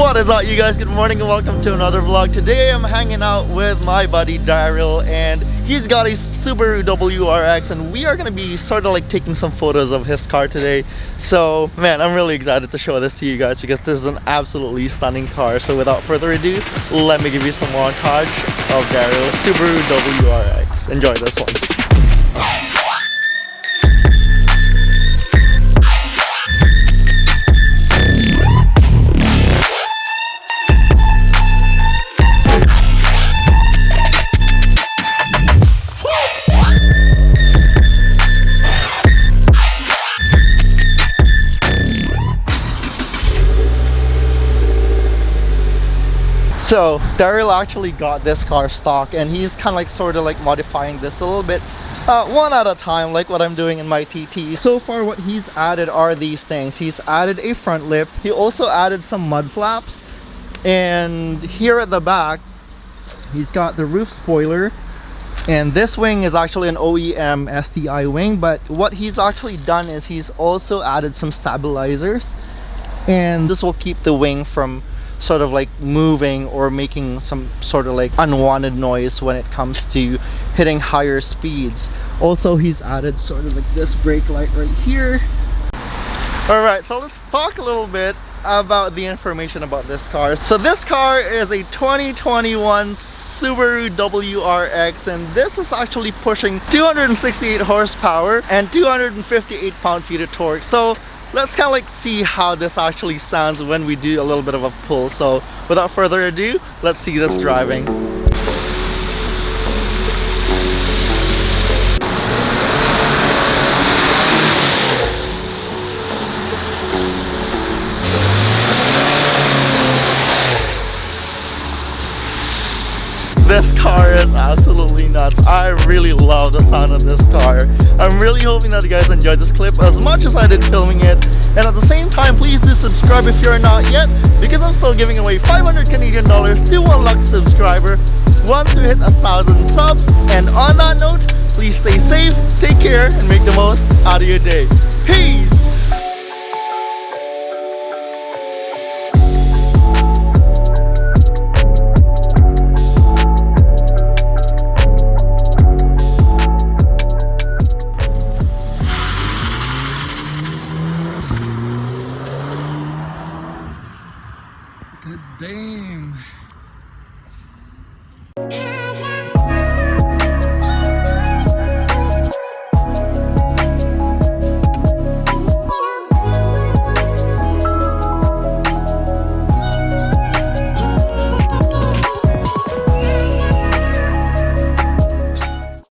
What is up, you guys? Good morning and welcome to another vlog. Today I'm hanging out with my buddy Daryl, and he's got a Subaru WRX, and we are going to be sort of like taking some photos of his car today. So man, I'm really excited to show this to you guys because this is an absolutely stunning car. So without further ado, let me give you some montage of Daryl's Subaru WRX. Enjoy this one. So Daryl actually got this car stock, and he's kind of like sort of like modifying this a little bit, one at a time, like what I'm doing in my TT. So far what he's added are these things. He's added a front lip, he also added some mud flaps, and here at the back he's got the roof spoiler, and this wing is actually an OEM STI wing, but what he's actually done is he's also added some stabilizers, and this will keep the wing from sort of like moving or making some sort of like unwanted noise when it comes to hitting higher speeds. Also, he's added sort of like this brake light right here. All right, so let's talk a little bit about the information about this car. So this car is a 2021 Subaru WRX, and this is actually pushing 268 horsepower and 258 pound-feet of torque. So let's kind of like see how this actually sounds when we do a little bit of a pull. So without further ado, let's see this driving. This car is absolutely nuts. I really love the sound of this car. I'm really hoping that you guys enjoyed this clip as much as I did filming it. And at the same time, please do subscribe if you're not yet, because I'm still giving away 500 Canadian dollars to one lucky subscriber once we hit 1,000 subs. And on that note, please stay safe, take care, and make the most out of your day. Peace!